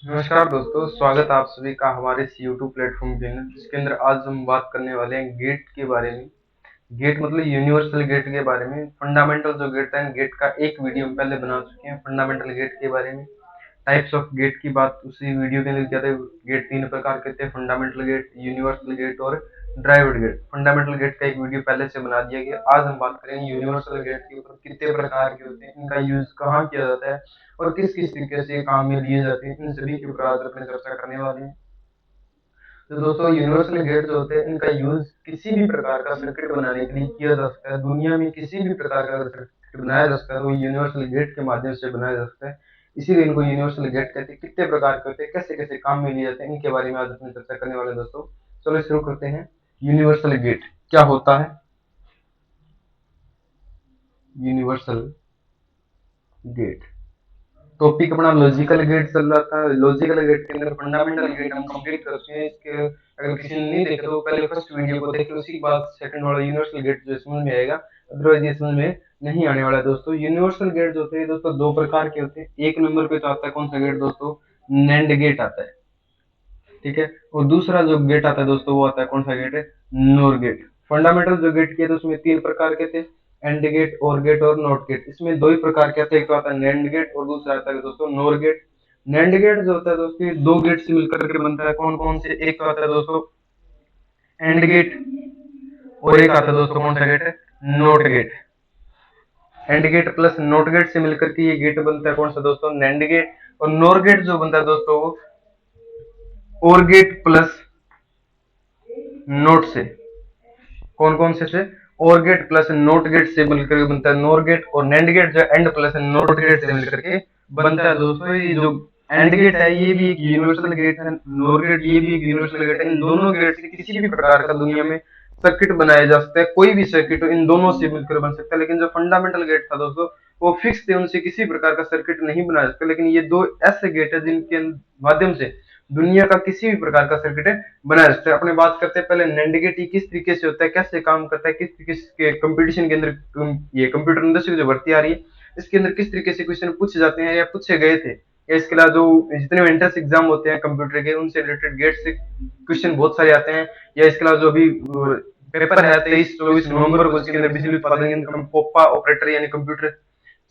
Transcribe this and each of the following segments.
नमस्कार दोस्तों, स्वागत है आप सभी का हमारे इस यूट्यूब प्लेटफॉर्म पे जिसके अंदर आज हम बात करने वाले हैं गेट के बारे में। गेट मतलब यूनिवर्सल गेट के बारे में। फंडामेंटल जो गेट है, गेट का एक वीडियो हम पहले बना चुके हैं फंडामेंटल गेट के बारे में। टाइप्स ऑफ गेट की बात उसी वीडियो के अंदर किया था। गेट तीन प्रकार के थे: फंडामेंटल गेट, यूनिवर्सल गेट और ड्राइव्ड गेट। फंडामेंटल गेट का एक वीडियो पहले से बना दिया गया। आज हम बात करेंगे यूनिवर्सल गेट के ऊपर, कितने प्रकार के होते हैं, इनका यूज कहाँ किया जाता है और किस किस तरीके से काम में लिए जाते हैं, इन सभी के ऊपर आज अपने चर्चा करने वाले हैं। तो दोस्तों, यूनिवर्सल गेट जो होते हैं इनका यूज किसी भी प्रकार का सर्किट बनाने के लिए किया जा सकता है। दुनिया में किसी भी प्रकार का अगर सर्किट बनाया जा सकता है तो यूनिवर्सल गेट के माध्यम से बनाया जा सकता है। इसीलिए इनको यूनिवर्सल गेट कहते हैं। कितने प्रकार के होते हैं, कैसे कैसे काम में लिए जाते हैं, इनके बारे में आज अपनी चर्चा करने वाले हैं दोस्तों। चलो शुरू करते हैं। यूनिवर्सल गेट क्या होता है? यूनिवर्सल गेट टॉपिक अपना लॉजिकल गेट चल रहा था। लॉजिकल गेट के अंदर फंडामेंटल गेट हम कंप्लीट कर चुके हैं। इसके अगर किसी ने नहीं देखा तो पहले फर्स्ट वीडियो को देखे, उसके बाद सेकंड वाला यूनिवर्सल गेट जो समझ में आएगा, अदरवाइज ये समझ में नहीं आने वाला है दोस्तों। यूनिवर्सल गेट जो होते हैं दोस्तों दो प्रकार के होते हैं। एक नंबर पे तो आता है कौन सा गेट दोस्तों? नैंड गेट आता है, ठीक है। और दूसरा जो गेट आता है दोस्तों वो आता है कौन सा गेट है? NOR gate. फंडामेंटल जो गेट किए थे उसमें तीन प्रकार के थे: एंड गेट, और गेट और नॉट गेट। इसमें दो ही प्रकार के आते हैं, एक तो आता है नैंड गेट और दूसरा आता है दोस्तों नोर गेट। नैंड गेट जो होता है दोस्तों ये दो गेट से मिलकर के बनता है। कौन कौन से? एक तो आता है दोस्तों एंड गेट और एक आता है दोस्तों कौन सा गेट है? Not gate. And gate plus not gate से मिलकर के ये गेट बनता है कौन सा दोस्तों? NAND gate. और नोर गेट जो बनता है दोस्तों वो और गेट प्लस नोट से। कौन कौन से? और गेट प्लस नोट गेट से मिलकर बनता है नोर गेट। और नैंड गेट जो एंड प्लस नोट गेट से मिलकर के बनता है दोस्तों ये जो एंड गेट है ये भी एक यूनिवर्सल गेट है, नोर गेट ये भी एक यूनिवर्सल गेट है। इन दोनों गेट से किसी भी प्रकार का दुनिया में सर्किट बनाया जा सकता है। कोई भी सर्किट इन दोनों से मिलकर बन सकता है। लेकिन जो फंडामेंटल गेट था दोस्तों वो फिक्स थे, उनसे किसी प्रकार का सर्किट नहीं बनाया सकता। लेकिन ये दो ऐसे गेट है जिनके माध्यम से दुनिया का किसी भी प्रकार का सर्किट बनाया जा सकता है। अपने बात करते हैं पहले नैंड गेट किस तरीके से होता है, कैसे काम करता है, किस तरीके के कंपटीशन के अंदर ये कंप्यूटर इंडस्ट्री जो भर्ती आ रही है इसके अंदर किस तरीके से क्वेश्चन पूछे जाते हैं या पूछे गए थे, या इसके अलावा जो जितने एंट्रेंस एग्जाम होते हैं कंप्यूटर के उनसे रिलेटेड गेट से क्वेश्चन बहुत सारे आते हैं। या इसके अलावा जो अभी पेपर है 23-24 नवंबर को, इसके अंदर बिजली उत्पादन यंत्र पोपा ऑपरेटर यानी कंप्यूटर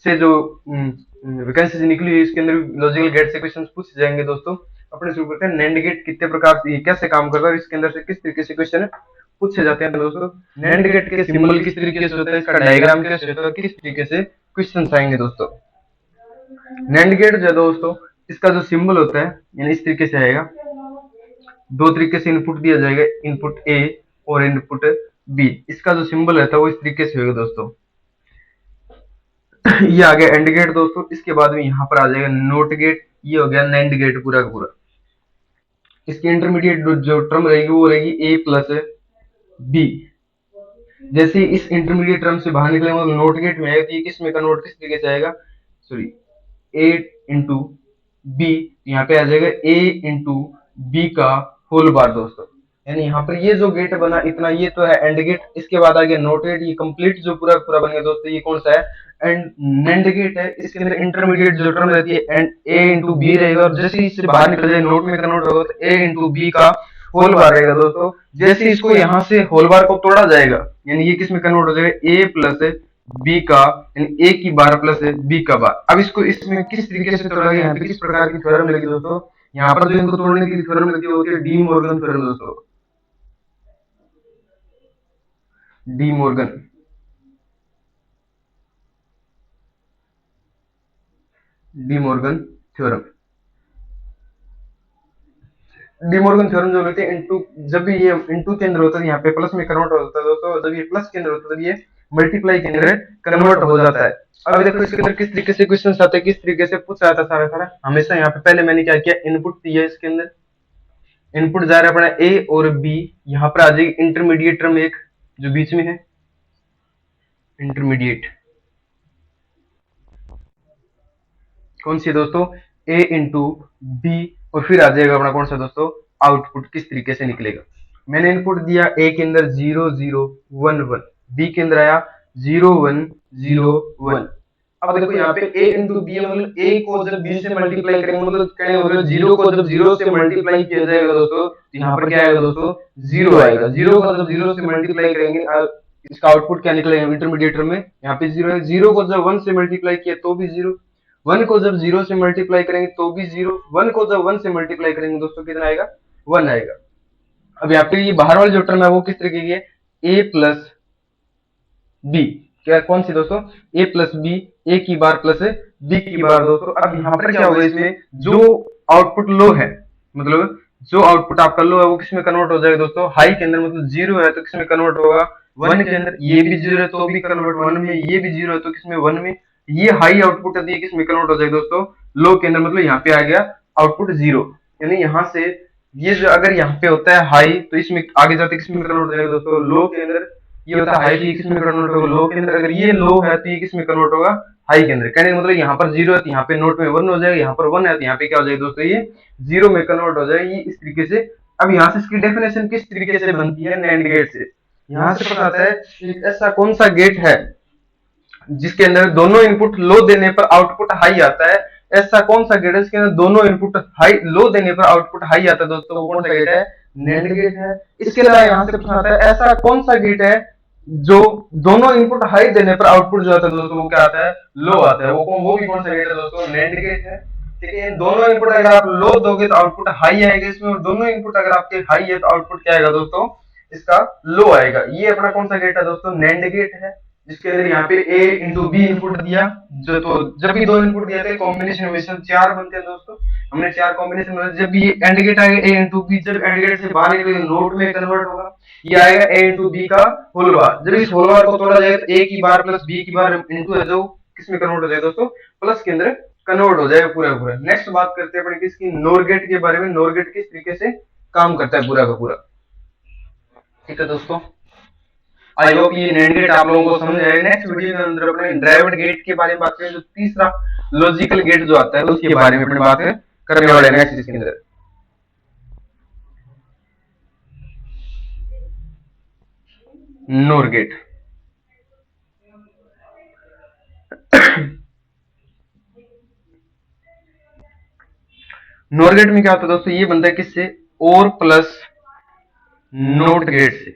से जो वैकेंसी निकली है इसके अंदर लॉजिकल गेट से क्वेश्चन पूछे जाएंगे दोस्तों। अपने शुरू करते हैं। नैंड गेट कितने प्रकार से, कैसे काम करता है और इसके अंदर से किस तरीके से क्वेश्चन पूछे जाते हैं दोस्तों। नैंड गेट के सिंबल किस तरीके से होता है, इसका डायग्राम कैसे होता है, किस तरीके से क्वेश्चन आएंगे दोस्तों। नैंड गेट जो है दोस्तों इसका जो सिंबल होता है यानी इस तरीके से आएगा। दो तरीके से इनपुट दिया जाएगा, इनपुट ए और इनपुट बी। इसका जो सिंबल रहता है वो इस तरीके से होगा दोस्तों। ये आ गया एंड गेट दोस्तों। इसके बाद में यहाँ पर आ जाएगा नोट गेट। ये हो गया नैंड गेट पूरा का पूरा। इसकी इंटरमीडिएट जो टर्म रहेगी वो रहेगी ए प्लस बी। जैसे इस इंटरमीडिएट टर्म से बाहर निकलेंगे तो नोट गेट में आएगा, तो ये किस में कन्वर्ट किस तरीके से आएगा? सॉरी, ए इंटू बी, यहाँ पे आ जाएगा ए इंटू बी का होल बार दोस्तों। यानी यहाँ पर ये जो गेट बना इतना, ये तो है एंड गेट। इसके बाद आ गया नोट गेट। ये कंप्लीट जो पूरा पूरा बन गया दोस्तों। ये कौन सा है? एंड नैंड गेट है। इसके अंदर इंटरमीडिएट जो टर्म रहती है एंड ए इंटू बी रहेगा, और जैसे इससे बाहर निकल जाए नोट में कन्वर्ट होगा तो ए इंटू बी का होल बार रहेगा दोस्तों। जैसे इसको यहाँ से होल बार को तोड़ा जाएगा यानी ये किस में कन्वर्ट हो जाएगा? ए प्लस बी का, यानी ए की बार प्लस बी का बार। अब इसको इसमें किस तरीके से तोड़ा गया, यहाँ पे किस प्रकार की थ्योरम लगी दोस्तों? यहाँ पर जो इनको तोड़ने की थ्योरम लगी होती है डी मॉर्गन थ्योरम दोस्तों। De Morgan De Morgan theorem. De Morgan theorem जो होती है इनटू, जब भी ये इनटू के अंदर होता है यहाँ पे प्लस में कन्वर्ट होता है दोस्तों। जब ये प्लस के अंदर होता है तब ये मल्टीप्लाई के अंदर कन्वर्ट हो जाता है। अब देखो इसके अंदर किस तरीके से क्वेश्चन आते हैं, किस तरीके से पूछा जाता है सारा सारा। हमेशा यहाँ पे पहले मैंने क्या किया, इनपुट दिया। इसके अंदर इनपुट जा रहा है अपना ए और बी। यहाँ पर आ जाएगी इंटरमीडिएट टर्म एक जो बीच में है, इंटरमीडिएट कौन सी है दोस्तों? ए इंटू बी। और फिर आ जाएगा अपना कौन सा दोस्तों? आउटपुट किस तरीके से निकलेगा। मैंने इनपुट दिया ए के अंदर 0 0 1 1, बी के अंदर आया 0 1 0 1। अब देखो यहाँ पे a इंटू बी, मतलब a को जब b से मल्टीप्लाई करेंगे, मतलब कहने का मतलब जीरो को जब जीरो से मल्टीप्लाई किया जाएगा दोस्तों, तो यहाँ पर क्या आएगा दोस्तों, जीरो आएगा। जीरो को जब जीरो से मल्टीप्लाई करेंगे, इसका आउटपुट क्या निकलेगा इंटरमीडिएटर में, यहाँ पे जीरो है। जीरो को जब वन से मल्टीप्लाई किया तो भी जीरो, वन को जब जीरो से मल्टीप्लाई करेंगे तो भी जीरो, वन को जब वन से मल्टीप्लाई करेंगे दोस्तों कितना आएगा, वन आएगा। अब यहाँ पे ये बाहर वाली जो टर्म है वो किस तरीके की है, ए प्लस बी, क्या कौन सी दोस्तों, ए प्लस बी, ए की बार प्लस बी की बार दोस्तों। अब यहाँ पर क्या होगा, इसमें जो आउटपुट लो है, मतलब जो आउटपुट आपका लो है वो किसमें कन्वर्ट हो जाएगा दोस्तों, हाई के अंदर, मतलब जीरो है तो किसमें कन्वर्ट होगा, वन के अंदर। ये भी जीरो है तो भी कन्वर्ट वन में, ये भी जीरो है तो किसमें, वन में। ये हाई आउटपुट है तो ये किसमें कन्वर्ट हो जाएगा दोस्तों, लो के अंदर, मतलब यहाँ पे आ गया आउटपुट जीरो। यानी यहाँ से ये जो अगर यहाँ पे होता है हाई तो इसमें आगे जाते किसमें कन्वर्ट हो जाएगा दोस्तों, लो के अंदर। ये होता है हाई तो ये किसमें कन्वर्ट होगा, लो के अंदर। अगर ये लो है तो ये किसमें कन्वर्ट होगा, हाई के अंदर। कहने का मतलब यहाँ पर जीरो है तो यहाँ पे नोट में वन हो जाएगा, यहाँ पर वन है तो यहाँ पे क्या हो जाएगा दोस्तों, ये जीरो में कन्वर्ट हो जाएगा, ये इस तरीके से। अब यहाँ से इसकी डेफिनेशन किस तरीके से बनती है नैंड गेट से, यहाँ से पता आता है ऐसा कौन सा गेट है जिसके अंदर दोनों इनपुट लो देने पर आउटपुट हाई आता है। ऐसा कौन सा गेट है जिसके अंदर दोनों इनपुट हाई लो देने पर आउटपुट हाई आता है दोस्तों, वो कौन सा गेट है, नैंड गेट है। इसके अलावा यहाँ से प्रश्न आता है ऐसा कौन सा गेट है जो दोनों इनपुट हाई देने पर आउटपुट जो आता है दोस्तों वो क्या आता है, लो आता है। वो भी कौन सा गेट है दोस्तों, नैंड गेट है। ठीक है, दोनों इनपुट अगर आप लो दोगे तो आउटपुट हाई आएगा इसमें, और दोनों इनपुट अगर आपके हाई है तो आउटपुट क्या आएगा दोस्तों, इसका लो आएगा। ये अपना कौन सा गेट है दोस्तों, नैंड गेट है, जिसके अंदर यहाँ पे a इंटू बी इनपुट दिया, जो तो जब भी दो इनपुट दिया थे कॉम्बिनेशन हमेशा चार बनते हैं दोस्तों, हमने चार कॉम्बिनेशन बनाए। जब भी एंड गेट आएगा a इंटू बी, जब एंड गेट से बाहर निकलेगा नोट में कन्वर्ट होगा, ये आएगा a इंटू बी का होल बार। जब इस होल बार को तोड़ा जाएगा तो a की बार प्लस b की बार इंटू है जो किसमें कन्वर्ट हो जाएगा दोस्तों, प्लस के अंदर कन्वर्ट हो जाएगा पूरा पूरा। नेक्स्ट बात करते हैं अपने किसकी, नोर गेट के बारे में। नोर गेट किस तरीके से काम करता है पूरा का पूरा। ठीक है दोस्तों, आई होप ये नैंड गेट आप लोगों को समझ आएगा। नेक्स्ट वीडियो के अंदर अपने ड्राइवर्ड गेट के बारे में बात करें, जो तीसरा लॉजिकल गेट जो आता है उसके बारे में अपने बात करने वाले हैं नेक्स्ट इसके अंदर। नोर गेट नोर गेट में क्या होता है दोस्तों, ये बनता है किससे, और प्लस नोट गेट से।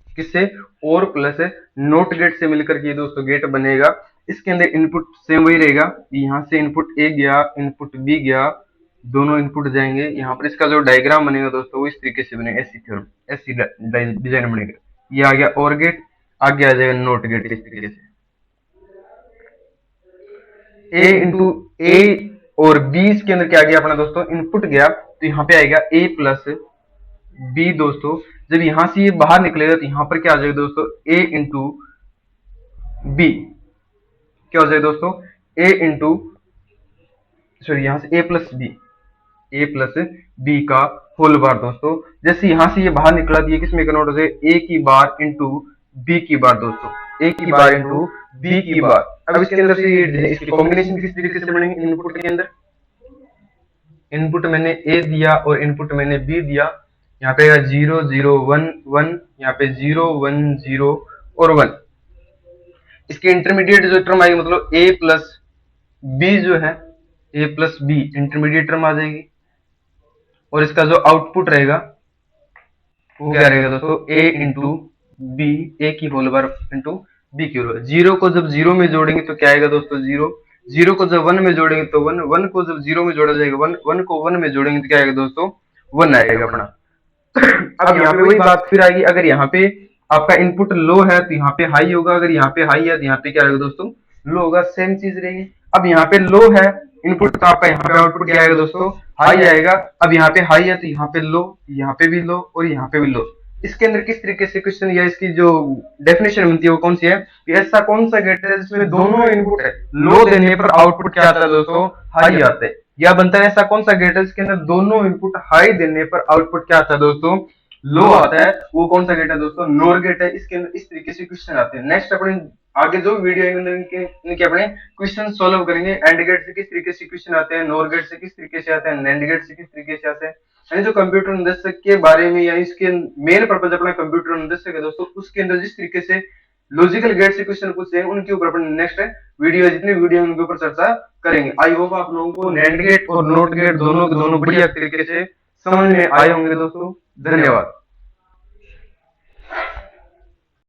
किससे, और प्लस नोट गेट से मिलकर के दोस्तों गेट बनेगा। इसके अंदर इनपुट सेम वही रहेगा, यहाँ से इनपुट ए गया, इनपुट बी गया, दोनों इनपुट जाएंगे। यहाँ पर इसका जो डायग्राम बनेगा दोस्तों वो इस तरीके से बनेगा, ऐसी थ्योरम, ऐसी डिजाइन बनेगा। ये आ गया और गेट, आगे आ जाएगा नोट गेट इस तरीके से। ए इंटू ए और बी के अंदर क्या गया अपना दोस्तों, इनपुट गया, तो यहाँ पे आएगा ए प्लस बी दोस्तों। जब यहां से ये बाहर निकलेगा तो यहां पर क्या आ जाएगा दोस्तों, ए इंटू बी, क्या हो जाएगा दोस्तों, ए इंटू सॉरी यहां से ए प्लस बी, ए प्लस बी का होल बार दोस्तों। जैसे यहां से ये बाहर निकला तो ये किसमें कन्वर्ट हो जाएगा, ए की बार इंटू बी की बार दोस्तों, ए की बार इंटू बी की बार। अब इसके अंदर से इसकी कॉम्बिनेशन किस तरीके से बनेंगे, इनपुट के अंदर इनपुट मैंने ए दिया और इनपुट मैंने बी दिया, यहाँ पे 0 0 1 1, यहाँ पे 0 1 0 और 1। इसके इंटरमीडिएट जो टर्म आएगी, मतलब a प्लस बी जो है, a plus B intermediate term आ जाएगी। और इसका जो आउटपुट रहेगा वो क्या रहेगा दोस्तों, a इंटू बी, ए की होल बार इंटू बी की होल। जीरो को जब जीरो में जोड़ेंगे तो क्या आएगा दोस्तों, जीरो। जीरो को जब वन में जोड़ेंगे तो वन, वन को जब जीरो में जोड़ा जाएगा वन, वन को वन में जोड़ेंगे तो क्या आएगा दोस्तों, वन आएगा अपना। अब यहाँ पे वही बात फिर आएगी, अगर यहाँ पे आपका इनपुट लो है तो यहाँ पे हाई होगा, अगर यहाँ पे हाई है तो यहाँ पे क्या आएगा दोस्तों, लो होगा, सेम चीज रहेगी। अब यहाँ पे लो है इनपुट तो आपका यहाँ पे आउटपुट क्या आएगा दोस्तों, हाई आएगा। अब यहाँ पे हाई है तो यहाँ पे लो, यहाँ पे भी लो और यहाँ पे भी लो। इसके अंदर किस तरीके से क्वेश्चन या इसकी जो डेफिनेशन बनती है वो कौन सी है, ऐसा कौन सा गेट है जिसमें दोनों इनपुट है लो देने पर आउटपुट क्या आता है दोस्तों, हाई आता है। या बनता है ऐसा कौन सा गेट है जिसके अंदर दोनों इनपुट हाई देने पर आउटपुट क्या आता है दोस्तों, लो आता है, वो कौन सा गेट है दोस्तों, नोर गेट है। इसके अंदर इस तरीके से क्वेश्चन आते हैं। नेक्स्ट अपने आगे जो वीडियो है इनके अपने क्वेश्चन सॉल्व करेंगे। एंड गेट से किस तरीके से क्वेश्चन आते हैं, नोर गेट से किस तरीके से आते हैं, नैंड गेट से किस तरीके से आते हैं। यानी जो कंप्यूटर निदेशक के बारे में या इसके मेन पर्पज अपना कंप्यूटर निदेशक है दोस्तों, उसके अंदर जिस तरीके से लॉजिकल गेट से क्वेश्चन पूछे हैं उनके ऊपर अपन नेक्स्ट वीडियो जितनी वीडियो उनके ऊपर चर्चा करेंगे। आई होप आप लोगों को नैंड गेट और नोट गेट दोनों के दोनों बढ़िया तरीके से समझ में आए होंगे दोस्तों। धन्यवाद।